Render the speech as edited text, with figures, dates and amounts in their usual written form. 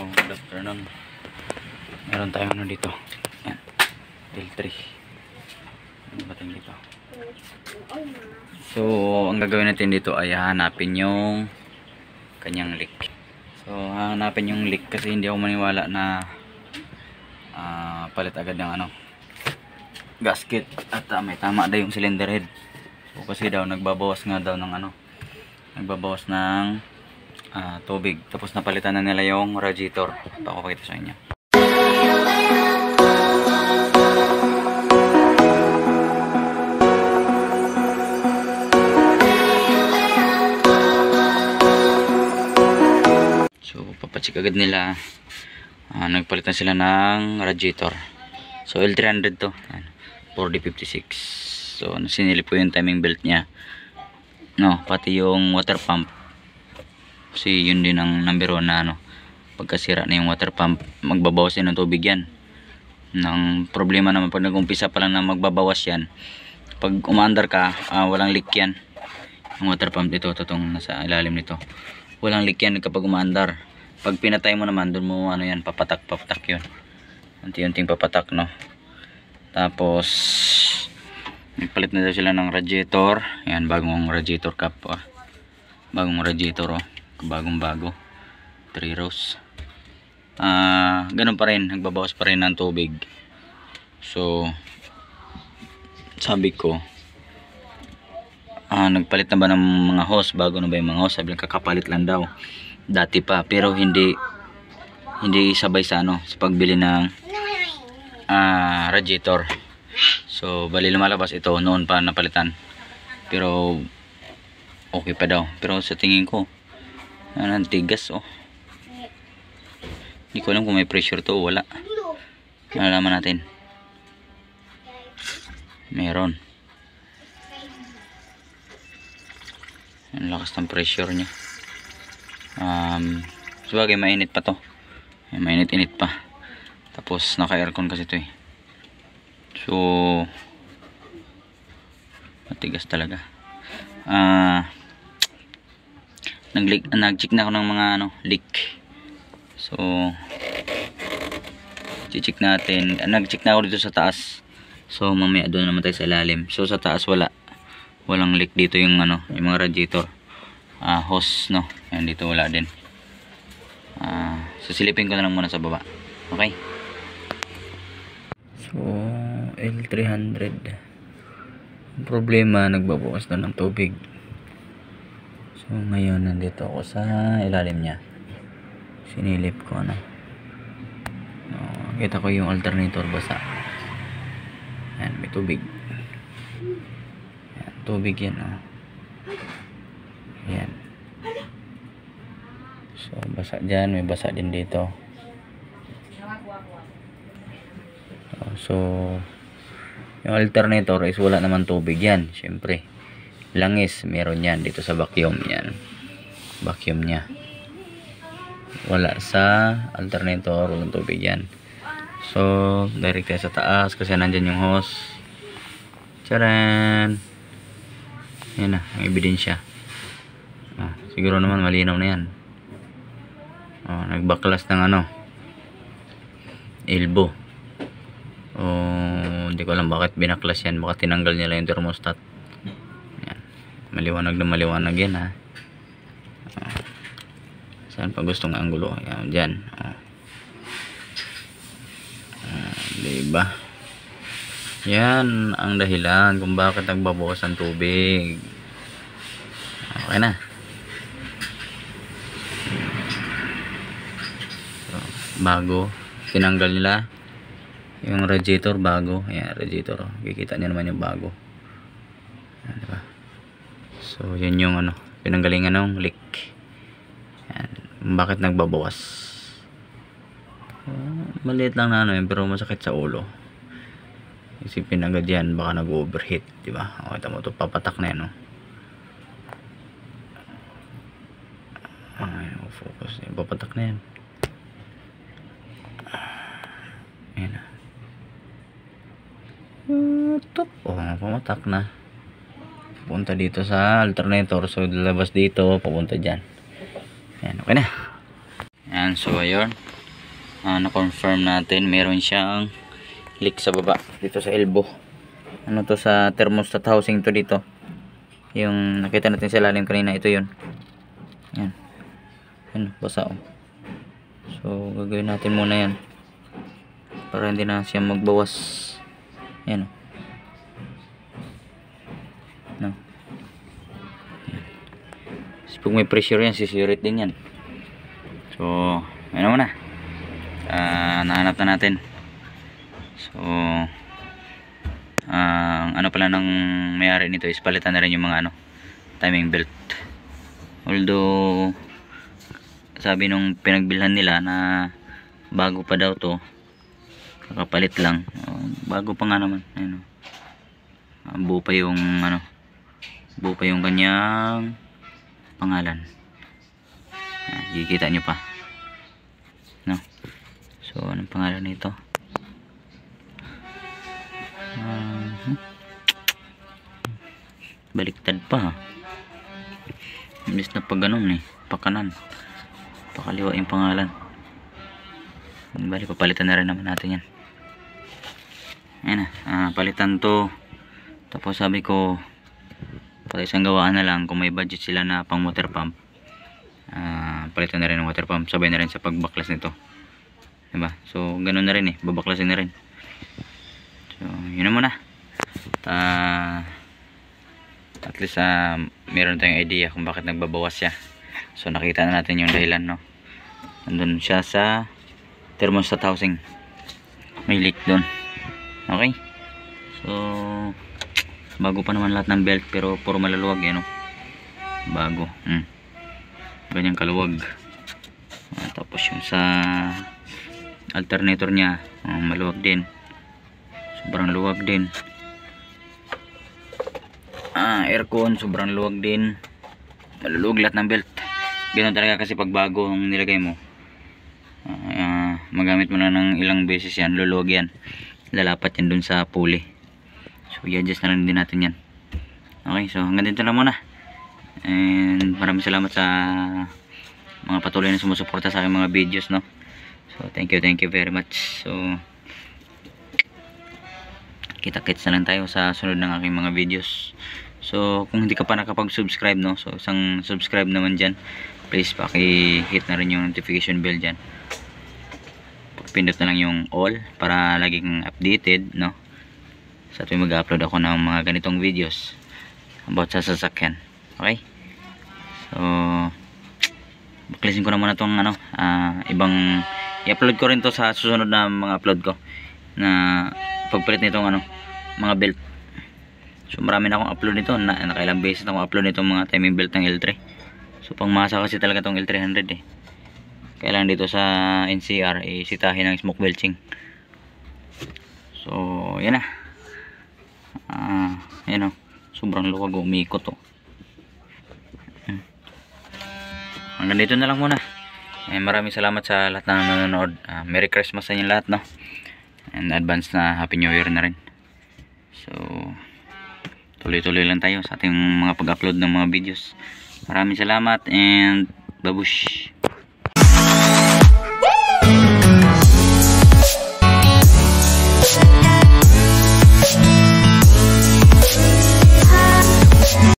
So, good afternoon. Meron tayong ano dito. Yan. L3. Ano ba tayong dito? So, ang gagawin natin dito ay hanapin yung kanyang leak. So, hanapin yung leak kasi hindi ako maniwala na palit agad ng ano gasket at may tama daw yung cylinder head. So, kasi daw nagbabawas nga daw ng ano, nagbabawas ng tubig. Tapos napalitan na nila yung radiator. Pakapakita sa inyo. So papacheck agad nila. Nagpalitan sila ng radiator. So L300 to, 4D56. So sinilip ko yung timing belt nya, no, pati yung water pump. Kasi yun din ang number 1 na ano, pagkasira na yung water pump, magbabawas din ng tubig yan. Nang problema naman pag nag-umpisa pa lang na magbabawas yan, pag umaandar ka, walang leak yan. Yung water pump dito, itong nasa ilalim nito, walang leak yan kapag umaandar. Pag pinatay mo naman, doon mo ano yan, papatak yun, unti-unting papatak, no. Tapos nagpalit na daw sila ng radiator. Yan, bagong radiator cap, bagong radiator, bagong bago, 3 rows. Ganun pa rin, nagbabawas pa rin ng tubig. So sabi ko, nagpalit na ba ng mga hose, bago na ba yung mga hose? Sabi lang kakapalit lang daw dati pa, pero hindi sabay sa ano, sa pagbili ng radiator. So bali lumalabas ito, noon pa napalitan, pero okay pa daw. Pero sa tingin ko ang tigas, hindi ko alam kung may pressure to o wala. Malalaman natin. Meron. Ang lakas ng pressure nya. Sabagay mainit pa to, mainit-init pa. Tapos naka aircon kasi to So matigas talaga. Nag-check na ako ng mga ano, leak. So i-check natin. Nag-check na ako dito sa taas. So mamaya doon naman tayo sa ilalim. So sa taas walang leak dito, yung ano, yung mga radiator hose, no. Yan, dito wala din. Sisilipin ko na lang muna sa baba. Okay? So L300, problema, nagbabawas na ng tubig. So ngayon nandito ako sa ilalim nya, sinilip ko ano. Kita ko yung alternator basa. Yan, may tubig. Yan, tubig yan, yan. So basa dyan, may basa din dito. So yung alternator is wala naman tubig yan, syempre. Langis meron yan dito sa vacuum. Yan, vacuum nya. Wala sa alternator, walang tubig yan. So direct tayo sa taas kasi nandyan yung hose. Charan! Yan na, ang ebidensya. Siguro naman malinaw na yan. Nagbaklas ng ano, elbow. Hindi ko alam bakit binaklas yan. Baka tinanggal nila yung thermostat. Yan. Maliwanag na maliwanag yan, saan pa gustong anggulo? Yan, dyan. Diba? Yan ang dahilan kung bakit nagbabawas ang tubig. Okay na. So, bago tinanggal nila yung radiator, bago. Ayan, radiator. Kikita niyo naman yung bago. Ayan, diba? So yun yung ano, pinanggalingan ng leak. Ayan. Bakit nagbabawas? Maliit lang na ano yun, pero masakit sa ulo. Isipin agad yan, baka nag-overheat, diba? Okay, tamo to, papatak na yan, focus, papatak na yan. Ayan na. Pumatak na. Punta dito sa alternator. So lalabas dito, papunta dyan. Ayan, okay na. Ayan, so ayun. na-confirm natin meron siyang leak sa baba dito sa elbow. Ano to, sa thermostat housing to dito. Yung nakita natin sa lalim kanina, ito yun. Yan. Yan, basa oh. So gagawin natin muna yan para hindi na siya magbawas. Yan oh. No. So, pag may pressure yan, sisirit din yan. So ano muna, nahanap na natin. So ano pala ng may-ari nito is palitan na rin yung mga timing belt. Although sabi nung pinagbilhan nila na bago pa daw to, kakapalit lang. Bago pa nga naman. Ayun, buo pa yung buo pa yung kanyang pangalan. Kikita nyo pa, no? So anong pangalan nito? Baliktad pa, imbis na pag ganun pakanan, pakaliwa yung pangalan. Bali, papalitan na rin naman natin yan. Ayan na, palitan to. Tapos sabi ko pag isang gawaan na lang, kung may budget sila na pang water pump, palitan na rin ng water pump, sabay na rin sa pagbaklas nito, diba? So ganun na rin babaklasin na rin. So yun na muna. At least meron tayong idea kung bakit nagbabawas siya. So nakita na natin yung dahilan, no? Nandun siya sa thermostat housing, may leak doon. Okay, so bago pa naman lahat ng belt, pero puro malaluwag no? Bago, ganyang kaluwag. Tapos yung sa alternator nya, maluwag din, sobrang luwag din. Aircon, sobrang luwag din, maluluwag lahat ng belt. Ganun talaga kasi pag bago ang nilagay mo, magamit mo na ng ilang beses yan, luluwag yan, lalapat yan dun sa pulley. So i-adjust na lang din natin yan. Okay, so hanggang dito na muna, and maraming salamat sa mga patuloy na sumusuporta sa aking mga videos, no? So thank you very much. So kita-kits na lang tayo sa sunod ng aking mga videos. So kung hindi ka pa nakapag-subscribe, no, so isang subscribe naman dyan, please paki-hit na rin yung notification bell dyan. Pindot na lang yung all para laging updated, no, sa tuwing mag-upload ako ng mga ganitong videos about sa sasakyan. Okay, so baklasin ko na muna tong ibang i-upload ko rin to sa susunod na mga upload ko, na pagpalit nitong mga belt. So marami na akong upload nito, nakailang beses na akong upload nitong mga timing belt ng L3. So pangmasa kasi talaga tong L300 kailangan dito sa NCR sitahin ng smoke belching. So yan na, yan sobrang luwag, umikot hanggang dito na lang muna. Maraming salamat sa lahat ng nanonood. Merry Christmas sa inyo lahat, no, and advance na Happy New Year na rin. So tuloy-tuloy lang tayo sa ating mga pag-upload ng mga videos. Maraming salamat and babush.